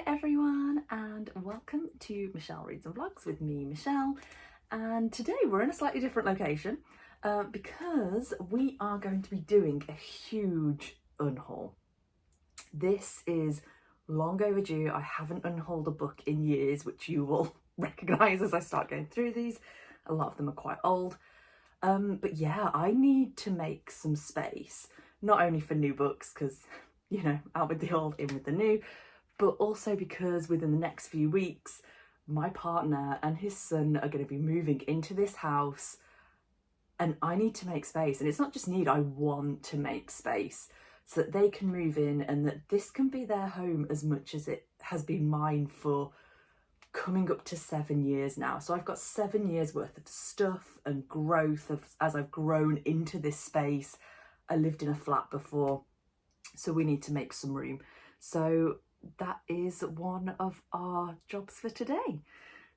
everyone, and welcome to Michelle Reads and Vlogs with me, Michelle. And today we're in a slightly different location because we are going to be doing a huge unhaul. This is long overdue. I haven't unhauled a book in years, which you will recognise as I start going through these. A lot of them are quite old. But yeah, I need to make some space, not only for new books, because, you know, out with the old, in with the new, but also because within the next few weeks, my partner and his son are going to be moving into this house and I need to make space. And it's not just need, I want to make space so that they can move in and that this can be their home as much as it has been mine for coming up to 7 years now. So I've got 7 years worth of stuff and growth as I've grown into this space. I lived in a flat before, so we need to make some room. So that is one of our jobs for today.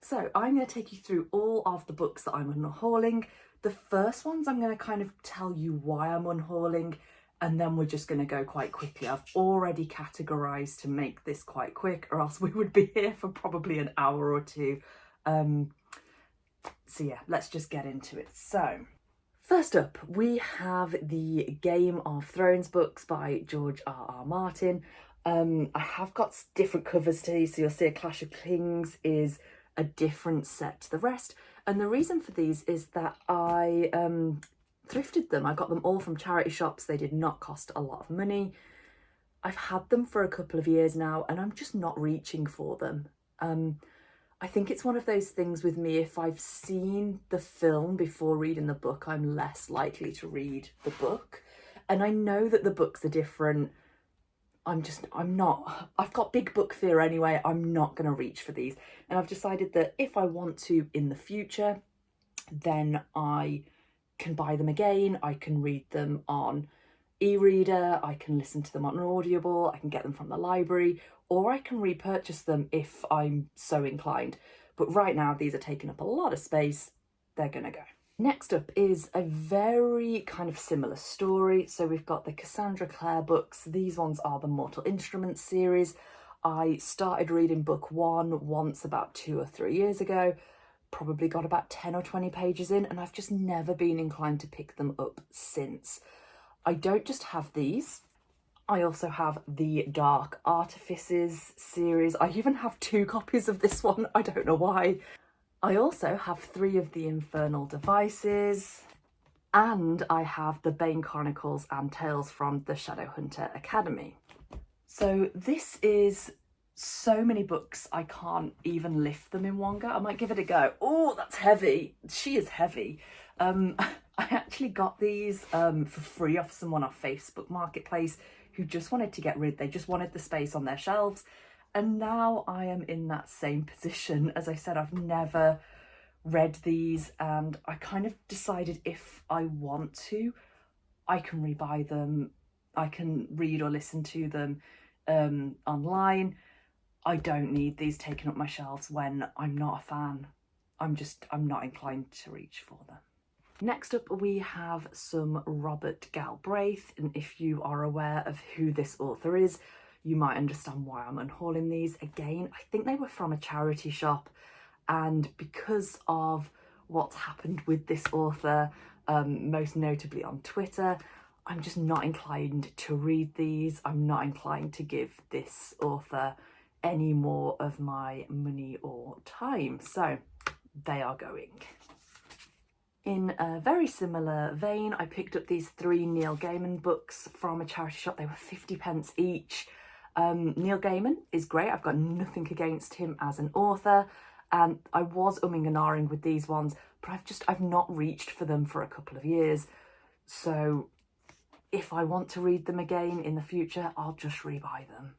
So I'm going to take you through all of the books that I'm unhauling. The first ones I'm going to kind of tell you why I'm unhauling, and then we're just going to go quite quickly. I've already categorised to make this quite quick, or else we would be here for probably an hour or two. So yeah, let's just get into it. So first up, we have the Game of Thrones books by George R.R. Martin. I have got different covers to these, so you'll see A Clash of Kings is a different set to the rest. And the reason for these is that I thrifted them. I got them all from charity shops. They did not cost a lot of money. I've had them for a couple of years now and I'm just not reaching for them. I think it's one of those things with me, if I've seen the film before reading the book, I'm less likely to read the book. And I know that the books are different. I've got big book fear anyway. I'm not going to reach for these. And I've decided that if I want to in the future, then I can buy them again. I can read them on e-reader. I can listen to them on Audible. I can get them from the library, or I can repurchase them if I'm so inclined. But right now, these are taking up a lot of space. They're going to go. Next up is a very kind of similar story. So we've got the Cassandra Clare books. These ones are the Mortal Instruments series. I started reading book one once about 2 or 3 years ago, probably got about 10 or 20 pages in, and I've just never been inclined to pick them up since. I don't just have these. I also have the Dark Artifices series. I even have 2 copies of this one. I don't know why. I also have 3 of the Infernal Devices, and I have the Bane Chronicles and Tales from the Shadowhunter Academy. So this is so many books, I can't even lift them in one go. I might give it a go. Oh, that's heavy. She is heavy. I actually got these for free off someone off Facebook Marketplace who just wanted to get rid. They just wanted the space on their shelves. And now I am in that same position. As I said, I've never read these and I kind of decided if I want to, I can rebuy them. I can read or listen to them online. I don't need these taken up my shelves when I'm not a fan. I'm not inclined to reach for them. Next up, we have some Robert Galbraith. And if you are aware of who this author is, you might understand why I'm unhauling these. Again, I think they were from a charity shop, and because of what's happened with this author, most notably on Twitter, I'm just not inclined to read these. I'm not inclined to give this author any more of my money or time, so they are going. In a very similar vein, I picked up these 3 Neil Gaiman books from a charity shop. They were 50p each. Neil Gaiman is great. I've got nothing against him as an author, and I was umming and ahhing with these ones, but I've not reached for them for a couple of years. So if I want to read them again in the future, I'll just rebuy them.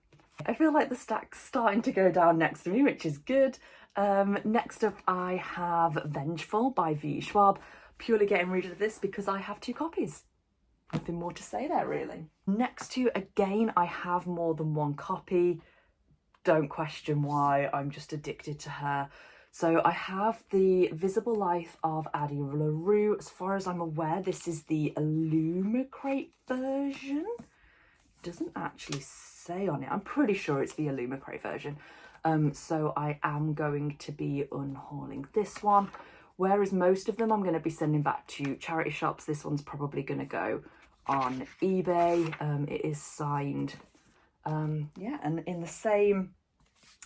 I feel like the stack's starting to go down next to me, which is good. Next up, I have Vengeful by V. Schwab, purely getting rid of this because I have 2 copies. Nothing more to say there, really. Next to, again, I have more than 1 copy. Don't question why, I'm just addicted to her. So I have the Visible Life of Addie LaRue. As far as I'm aware, this is the Illumicrate version. Doesn't actually say say on it? I'm pretty sure it's the Illumicray version. So I am going to be unhauling this one. Whereas most of them I'm going to be sending back to charity shops, this one's probably going to go on eBay. It is signed. Yeah, and in the same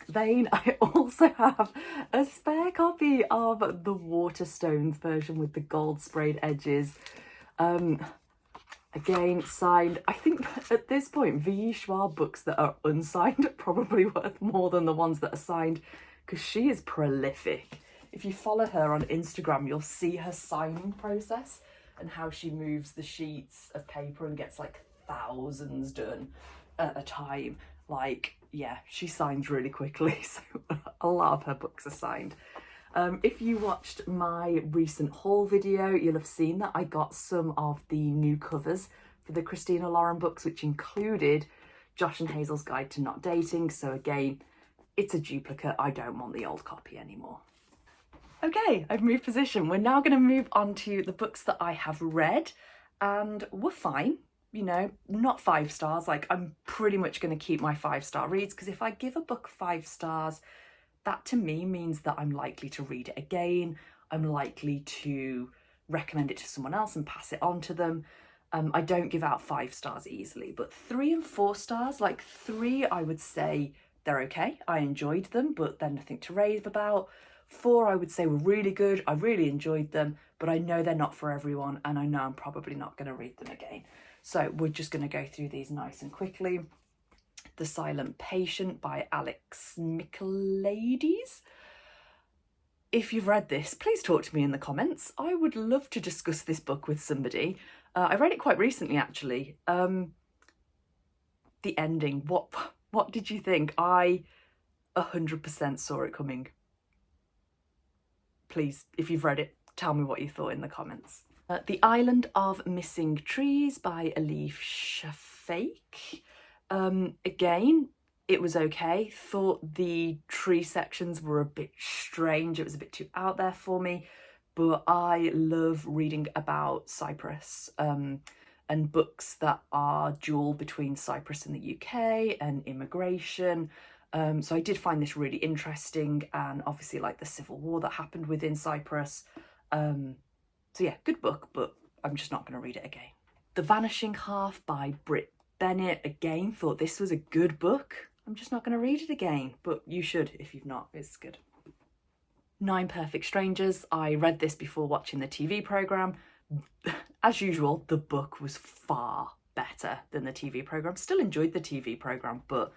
vein, I also have a spare copy of the Waterstones version with the gold sprayed edges. Again, signed. I think at this point, V.E. Schwab books that are unsigned are probably worth more than the ones that are signed, because she is prolific. If you follow her on Instagram, you'll see her signing process and how she moves the sheets of paper and gets like thousands done at a time. Like, yeah, she signs really quickly, so a lot of her books are signed. If you watched my recent haul video, you'll have seen that I got some of the new covers for the Christina Lauren books, which included Josh and Hazel's Guide to Not Dating. So again, it's a duplicate. I don't want the old copy anymore. Okay, I've moved position. We're now going to move on to the books that I have read and were fine. You know, not 5 stars. Like, I'm pretty much going to keep my 5-star reads, because if I give a book 5 stars, that to me means that I'm likely to read it again. I'm likely to recommend it to someone else and pass it on to them. I don't give out 5 stars easily, but 3 and 4 stars, like 3, I would say they're okay. I enjoyed them, but they're nothing to rave about. 4, I would say were really good. I really enjoyed them, but I know they're not for everyone, and I know I'm probably not going to read them again. So we're just going to go through these nice and quickly. The Silent Patient by Alex Michaelides. If you've read this, please talk to me in the comments. I would love to discuss this book with somebody. I read it quite recently, actually. The ending, what did you think? I 100% saw it coming. Please, if you've read it, tell me what you thought in the comments. The Island of Missing Trees by Ive Read. Again, it was okay. Thought the tree sections were a bit strange. It was a bit too out there for me, but I love reading about Cyprus and books that are dual between Cyprus and the UK and immigration. So I did find this really interesting, and obviously like the civil war that happened within Cyprus. So yeah, good book, but I'm just not going to read it again. The Vanishing Half by Britt Bennett. Again, thought this was a good book. I'm just not going to read it again, but you should if you've not. It's good. 9 Perfect Strangers. I read this before watching the TV programme. As usual, the book was far better than the TV programme. Still enjoyed the TV programme, but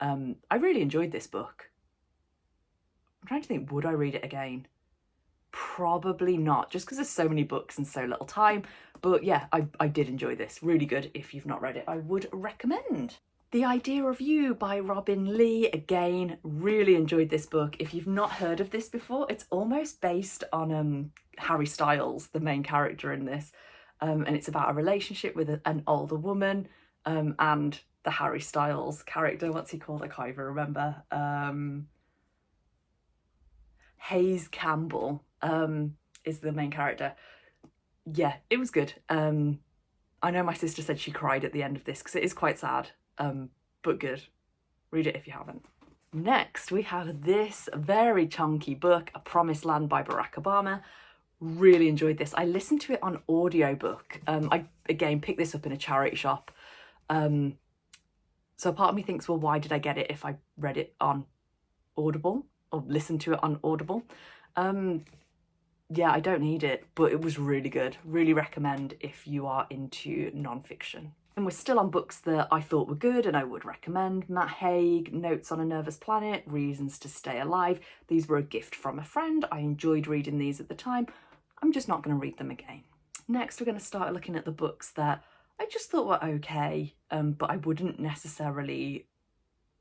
I really enjoyed this book. I'm trying to think, would I read it again? Probably not, just because there's so many books and so little time. But yeah, I did enjoy this. Really good. If you've not read it, I would recommend. The Idea of You by Robin Lee. Again, really enjoyed this book. If you've not heard of this before, it's almost based on Harry Styles, the main character in this. And it's about a relationship with an older woman and the Harry Styles character. What's he called? I can't even remember. Hayes Campbell is the main character. Yeah, it was good. I know my sister said she cried at the end of this because it is quite sad, but good. Read it if you haven't. Next, we have this very chunky book, A Promised Land by Barack Obama. Really enjoyed this. I listened to it on audiobook. I, again, picked this up in a charity shop. So part of me thinks, well, why did I get it if I read it on Audible or listened to it on Audible? Yeah, I don't need it, but it was really good. Really recommend if you are into non-fiction. And we're still on books that I thought were good and I would recommend. Matt Haig, Notes on a Nervous Planet, Reasons to Stay Alive. These were a gift from a friend. I enjoyed reading these at the time. I'm just not going to read them again. Next, we're going to start looking at the books that I just thought were okay, but I wouldn't necessarily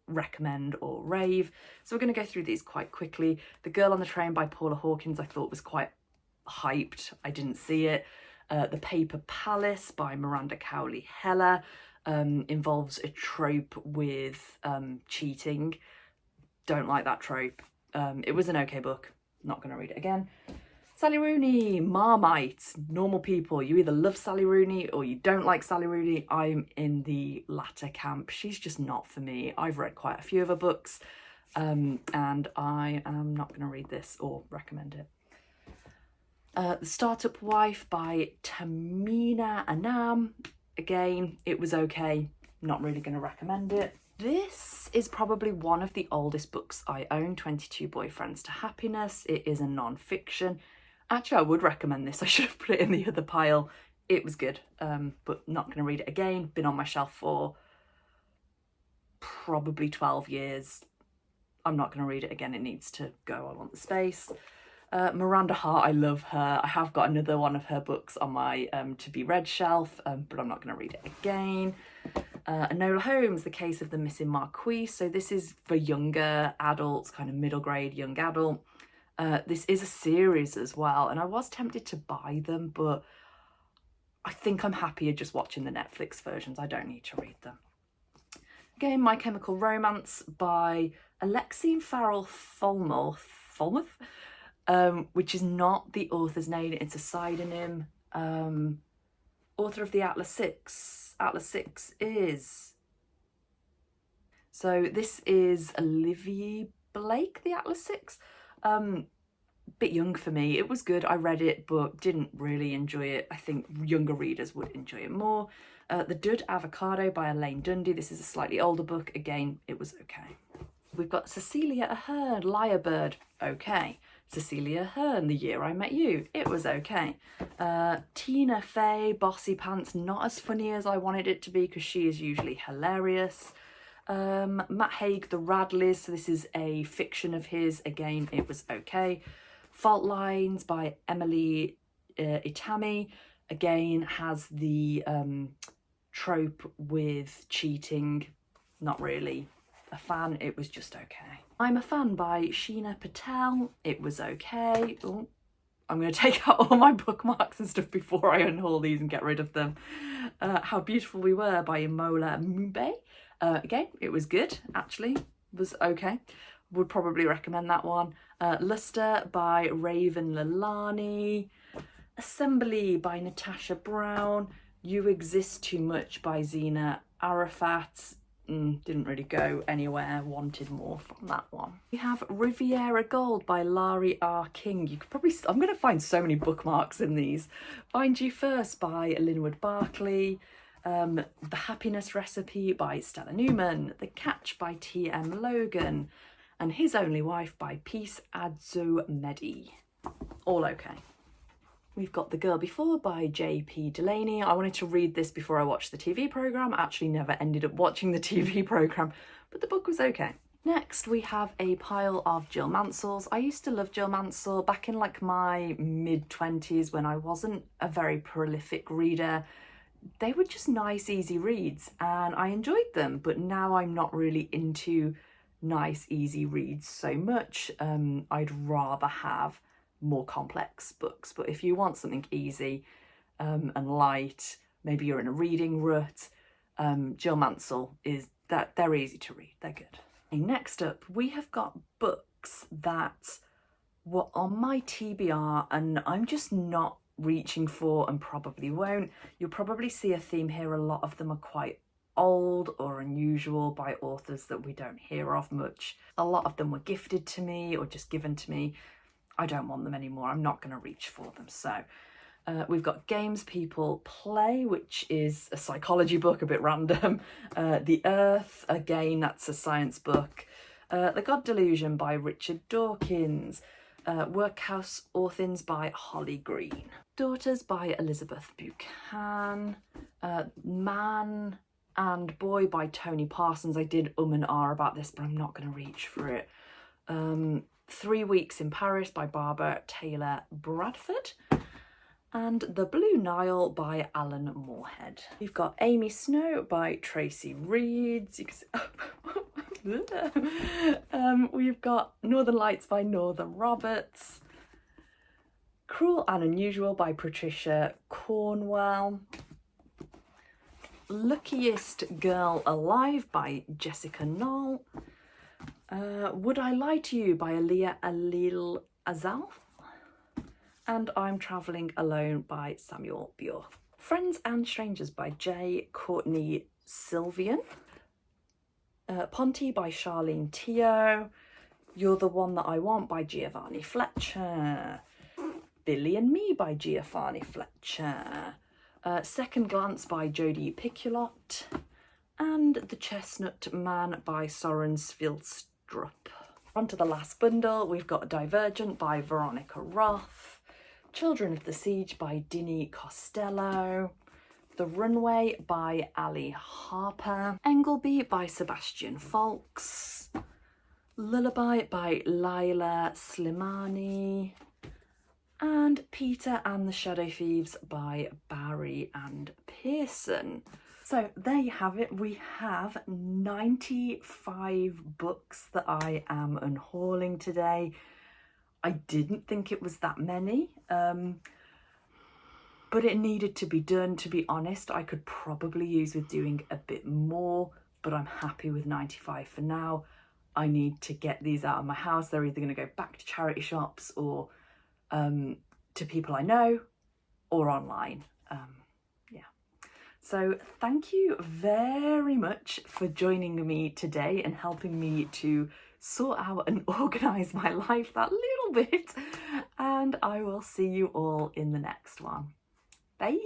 recommend or rave. So we're going to go through these quite quickly. The Girl on the Train by Paula Hawkins I thought was quite hyped. I didn't see it. The Paper Palace by Miranda Cowley Heller involves a trope with cheating. Don't like that trope. It was an okay book. Not going to read it again. Sally Rooney, Marmite, normal people. You either love Sally Rooney or you don't like Sally Rooney. I'm in the latter camp. She's just not for me. I've read quite a few of her books, and I am not going to read this or recommend it. The Startup Wife by Tamina Anam. Again, it was okay. Not really going to recommend it. This is probably one of the oldest books I own, 22 Boyfriends to Happiness. It is a non-fiction. Actually, I would recommend this. I should have put it in the other pile. It was good, but not going to read it again. Been on my shelf for probably 12 years. I'm not going to read it again. It needs to go. I want the space. Miranda Hart, I love her. I have got another one of her books on my to be read shelf, but I'm not going to read it again. Enola Holmes, The Case of the Missing Marquise. So this is for younger adults, kind of middle grade, young adult. This is a series as well, and I was tempted to buy them, but I think I'm happier just watching the Netflix versions. I don't need to read them. Again, My Chemical Romance by Alexine Farrell Falmouth, which is not the author's name, it's a pseudonym. Author of the Atlas Six. Atlas Six is... So this is Olivia Blake, the Atlas Six. Bit young for me. It was good. I read it, but didn't really enjoy it. I think younger readers would enjoy it more. The Dud Avocado by Elaine Dundee. This is a slightly older book. Again, it was okay. We've got Cecilia Ahern, Lyrebird. Okay. Cecilia Ahern, The Year I Met You. It was okay. Tina Fey, Bossy Pants. Not as funny as I wanted it to be because she is usually hilarious. Matt Haig, The Radleys. So this is a fiction of his. Again, it was okay. Fault Lines by Emily Itami. Again, has the trope with cheating. Not really a fan. It was just okay. I'm a Fan by Sheena Patel. It was okay. Ooh, I'm going to take out all my bookmarks and stuff before I unhaul these and get rid of them. How Beautiful We Were by Imola Mube. Again, it was good, actually. It was okay. Would probably recommend that one. Luster by Raven Lalani. Assembly by Natasha Brown. You Exist Too Much by Zena Arafat. Didn't really go anywhere, wanted more from that one. We have Riviera Gold by Laurie R. King. You could probably, I'm going to find so many bookmarks in these. Find You First by Linwood Barclay. The Happiness Recipe by Stella Newman. The Catch by T.M. Logan. And His Only Wife by Peace Adzo Medi. All okay. We've got The Girl Before by J.P. Delaney. I wanted to read this before I watched the TV programme. I actually never ended up watching the TV programme, but the book was okay. Next, we have a pile of Jill Mansells. I used to love Jill Mansell back in like my mid-20s when I wasn't a very prolific reader. They were just nice, easy reads, and I enjoyed them, but now I'm not really into nice, easy reads so much. I'd rather have more complex books, but if you want something easy and light, maybe you're in a reading rut, Jill Mansell is that they're easy to read, they're good. And next up, we have got books that were on my TBR and I'm just not reaching for and probably won't. You'll probably see a theme here. A lot of them are quite old or unusual by authors that we don't hear of much. A lot of them were gifted to me or just given to me. I don't want them anymore. I'm not going to reach for them. So we've got Games People Play, which is a psychology book, a bit random. The Earth, again, that's a science book. The God Delusion by Richard Dawkins. Workhouse Orphans by Holly Green. Daughters by Elizabeth Buchan. Man and Boy by Tony Parsons. I did and ah about this, but I'm not going to reach for it. 3 Weeks in Paris by Barbara Taylor Bradford. And The Blue Nile by Alan Moorhead. We've got Amy Snow by Tracy Reeds. We've got Northern Lights by Northern Roberts. Cruel and Unusual by Patricia Cornwell. Luckiest Girl Alive by Jessica Knoll. Would I Lie to You by Aliyah Alil Azal. and I'm Travelling Alone by Samuel Bure. Friends and Strangers by J. Courtney Sylvian. Ponty by Charlene Teo. You're the One That I Want by Giovanni Fletcher. Billy and Me by Giovanni Fletcher. Second Glance by Jodie Piculot. And The Chestnut Man by Soren Svilstrup. On to the last bundle, we've got Divergent by Veronica Roth. Children of the Siege by Dini Costello. The Runway by Ali Harper. Engelby by Sebastian Faulks. Lullaby by Laila Slimani. And Peter and the Shadow Thieves by Barry and Pearson. So there you have it. We have 95 books that I am unhauling today. I didn't think it was that many, but it needed to be done. To be honest, I could probably use with doing a bit more, but I'm happy with 95 for now. I need to get these out of my house. They're either going to go back to charity shops or to people I know or online. So thank you very much for joining me today and helping me to sort out and organise my life that little bit. And I will see you all in the next one. Bye.